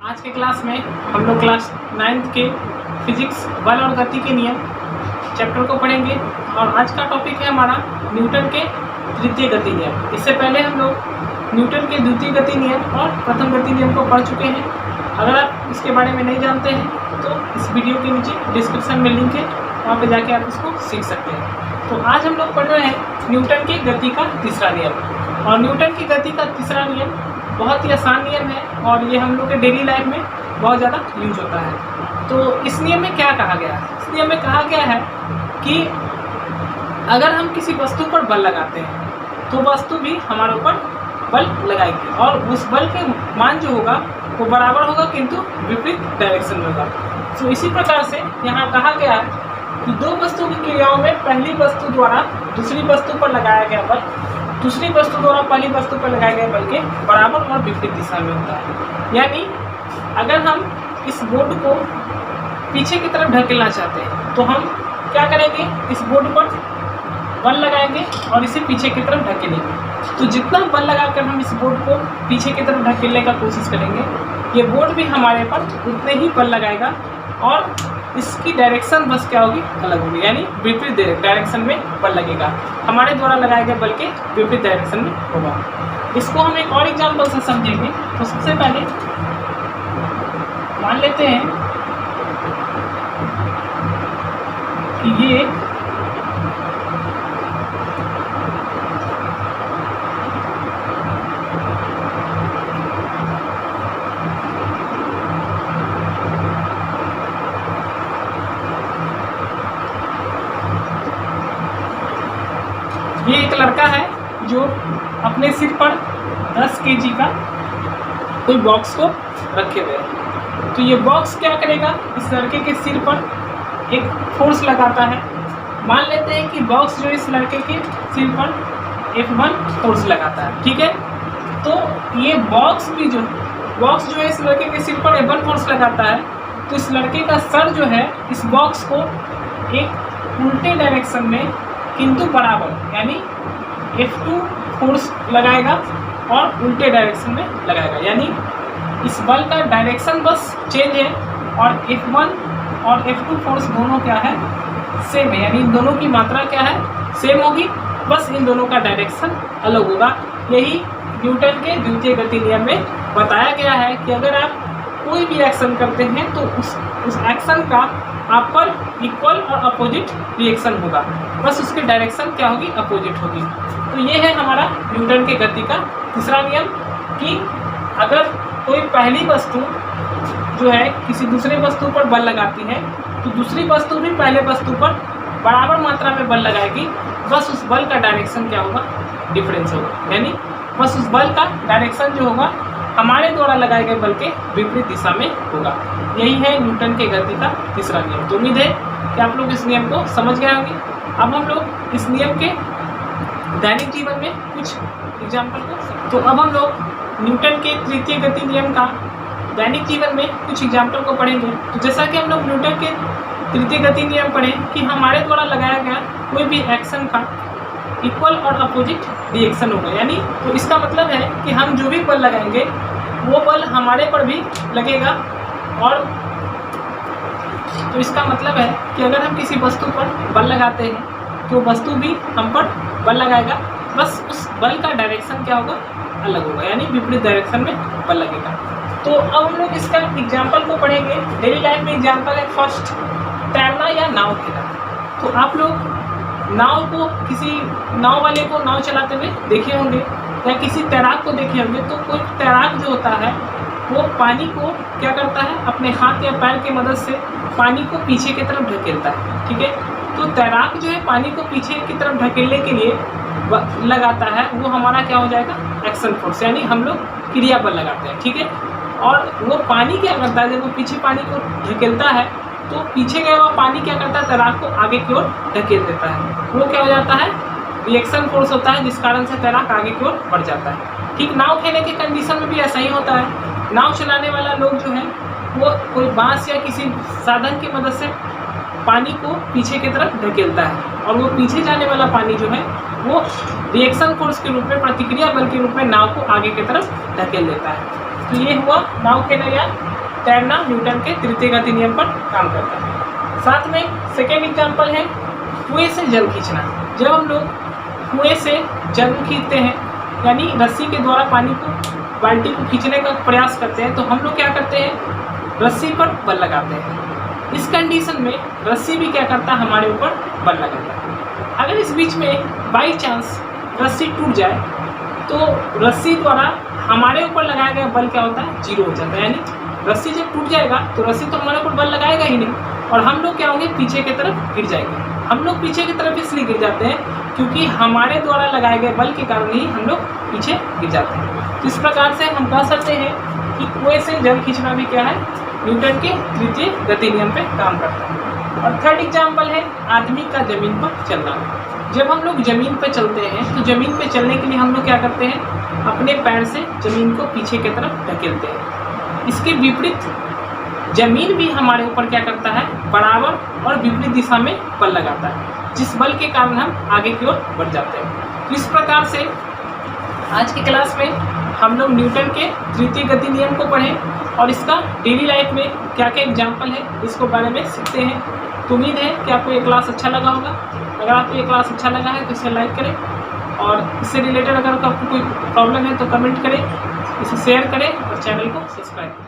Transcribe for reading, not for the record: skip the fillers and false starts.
आज के क्लास में हम लोग क्लास 9th के फिजिक्स बल और गति के नियम चैप्टर को पढ़ेंगे और आज का टॉपिक है हमारा न्यूटन के तृतीय गति नियम। इससे पहले हम लोग न्यूटन के द्वितीय गति नियम और प्रथम गति नियम को पढ़ चुके हैं। अगर आप इसके बारे में नहीं जानते हैं तो इस वीडियो के नीचे डिस्क्रिप्शन में लिंक है, वहाँ पे जाके आप इसको सीख सकते हैं। तो आज हम लोग पढ़ रहे हैं न्यूटन की गति का तीसरा नियम। और न्यूटन की गति का तीसरा नियम बहुत ही आसान नियम है और ये हम लोग के डेली लाइफ में बहुत ज़्यादा यूज होता है। तो इस नियम में क्या कहा गया है? इस नियम में कहा गया है कि अगर हम किसी वस्तु पर बल लगाते हैं तो वस्तु भी हमारे ऊपर बल लगाएगी और उस बल के मान जो होगा वो बराबर होगा किंतु विपरीत डायरेक्शन में होगा। तो इसी प्रकार से यहाँ कहा गया है कि दो वस्तु की क्रियाओं में पहली वस्तु द्वारा दूसरी वस्तु पर लगाया गया बल दूसरी वस्तु द्वारा पहली वस्तु पर लगाए गए बल के बराबर और विपरीत दिशा में होता है। यानी अगर हम इस बोर्ड को पीछे की तरफ ढकेलना चाहते हैं तो हम क्या करेंगे, इस बोर्ड पर बल लगाएंगे और इसे पीछे की तरफ ढकेलेंगे। तो जितना बल लगाकर हम इस बोर्ड को पीछे की तरफ ढकेलने का कोशिश करेंगे, ये बोर्ड भी हमारे पर उतने ही बल लगाएगा और इसकी डायरेक्शन बस क्या होगी, अलग होगी, यानी विपरीत डायरेक्शन में बल लगेगा। हमारे द्वारा लगाए गए बल के विपरीत डायरेक्शन में होगा। इसको हम एक और एग्जांपल से समझेंगे। तो सबसे पहले मान लेते हैं कि ये एक लड़का है जो अपने सिर पर 10 केजी का कोई बॉक्स को रखे हुए है। तो ये बॉक्स क्या करेगा, इस लड़के के सिर पर एक फोर्स लगाता है। मान लेते हैं कि बॉक्स जो इस लड़के के सिर पर F1 फोर्स लगाता है, ठीक है। तो ये बॉक्स जो है इस लड़के के सिर पर F1 फोर्स लगाता है, तो इस लड़के का सर जो है इस बॉक्स को एक उल्टे डायरेक्शन में किंतु बराबर यानी F2 फोर्स लगाएगा और उल्टे डायरेक्शन में लगाएगा। यानी इस बल का डायरेक्शन बस चेंज है और F1 और F2 फोर्स दोनों क्या है, सेम है। यानी इन दोनों की मात्रा क्या है, सेम होगी, बस इन दोनों का डायरेक्शन अलग होगा। यही न्यूटन के द्वितीय गति नियम में बताया गया है कि अगर आप कोई भी एक्शन करते हैं तो उस एक्शन का आप पर इक्वल और अपोजिट रिएक्शन होगा, बस उसकी डायरेक्शन क्या होगी, अपोजिट होगी। तो ये है हमारा न्यूटन के गति का तीसरा नियम कि अगर कोई पहली वस्तु जो है किसी दूसरे वस्तु पर बल लगाती है तो दूसरी वस्तु भी पहले वस्तु पर बराबर मात्रा में बल लगाएगी, बस उस बल का डायरेक्शन क्या होगा, डिफरेंस होगा। यानी बस उस बल का डायरेक्शन जो होगा हमारे द्वारा लगाए गए बल के विपरीत दिशा में होगा। यही है न्यूटन के गति का तीसरा नियम। तो उम्मीद है कि आप लोग इस नियम को समझ गए होंगे। अब हम लोग इस नियम के दैनिक जीवन में कुछ एग्जाम्पल को तो अब हम लोग न्यूटन के तृतीय गति नियम का दैनिक जीवन में कुछ एग्जाम्पल को पढ़ेंगे। तो जैसा कि हम लोग न्यूटन के तृतीय गति नियम पढ़ें कि हमारे द्वारा लगाया गया कोई भी एक्शन का इक्वल और अपोजिट रिएक्शन होगा। यानी तो इसका मतलब है कि हम जो भी बल लगाएंगे वो बल हमारे पर भी लगेगा। और तो इसका मतलब है कि अगर हम किसी वस्तु पर बल लगाते हैं तो वस्तु भी हम पर बल लगाएगा, बस उस बल का डायरेक्शन क्या होगा, अलग होगा, यानी विपरीत डायरेक्शन में बल लगेगा। तो अब हम लोग इसका एग्जाम्पल को पढ़ेंगे। डेली लाइफ में एग्जाम्पल है फर्स्ट, तैरना या नाव खेलना। तो आप लोग नाव को किसी नाव वाले को नाव चलाते हुए देखे होंगे या किसी तैराक को देखे होंगे। तो कोई तैराक जो होता है वो पानी को क्या करता है, अपने हाथ या पैर की मदद से पानी को पीछे की तरफ ढकेलता है, ठीक है। तो तैराक जो है पानी को पीछे की तरफ ढकेलने के लिए लगाता है, वो हमारा क्या हो जाएगा, एक्शन फोर्स, यानी हम लोग क्रिया बल लगाते हैं, ठीक है। और वो पानी क्या करता है, जब वो पीछे पानी को ढकेलता है तो पीछे गया हुआ पानी क्या करता है, तैराक को आगे की ओर ढकेल देता है। वो क्या हो जाता है, रिएक्शन फोर्स होता है, जिस कारण से तैराक आगे की ओर बढ़ जाता है। ठीक नाव खेलने के कंडीशन में भी ऐसा ही होता है। नाव चलाने वाला लोग जो है वो कोई बांस या किसी साधन की मदद से पानी को पीछे की तरफ ढकेलता है और वो पीछे जाने वाला पानी जो है वो रिएक्शन फोर्स के रूप में, प्रतिक्रिया बल के रूप में नाव को आगे की तरफ धकेल देता है। तो ये हुआ नाव खेलना या तैरना न्यूटन के तृतीय गति नियम पर काम करता है। साथ में सेकेंड एग्जाम्पल है कुएं से जल खींचना। जब हम लोग कुएं से जल खींचते हैं, यानी रस्सी के द्वारा पानी को, बाल्टी को खींचने का प्रयास करते हैं, तो हम लोग क्या करते हैं, रस्सी पर बल लगाते हैं। इस कंडीशन में रस्सी भी क्या करता है, हमारे ऊपर बल लगाता है। अगर इस बीच में बाई चांस रस्सी टूट जाए तो रस्सी द्वारा हमारे ऊपर लगाया गया बल क्या होता है, जीरो हो जाता है। यानी रस्सी जब टूट जाएगा तो रस्सी तो हमारे ऊपर बल लगाएगा ही नहीं, और हम लोग क्या होंगे, पीछे की तरफ गिर जाएंगे। हम लोग पीछे की तरफ इसलिए गिर जाते हैं क्योंकि हमारे द्वारा लगाए गए बल के कारण ही हम लोग पीछे गिर जाते हैं। तो इस प्रकार से हम कह सकते हैं कि कुएं से जल खींचना भी क्या है, न्यूटन के तृतीय गति नियम पे काम करता है। और थर्ड एग्जाम्पल है आदमी का जमीन पर चलना। जब हम लोग जमीन पर चलते हैं तो जमीन पर चलने के लिए हम लोग क्या करते हैं, अपने पैर से जमीन को पीछे की तरफ धकेलते हैं। इसके विपरीत जमीन भी हमारे ऊपर क्या करता है, बराबर और विपरीत दिशा में बल लगाता है, जिस बल के कारण हम आगे की ओर बढ़ जाते हैं। इस प्रकार से आज की क्लास में हम लोग न्यूटन के तृतीय गति नियम को पढ़ें और इसका डेली लाइफ में क्या क्या एग्जाम्पल है इसको बारे में सीखते हैं। तो उम्मीद है कि आपको ये क्लास अच्छा लगा होगा। अगर आपको ये क्लास अच्छा लगा है तो इसे लाइक करें, और इससे रिलेटेड अगर आपको कोई प्रॉब्लम है तो कमेंट करें, इसे शेयर करें और चैनल को सब्सक्राइब करें।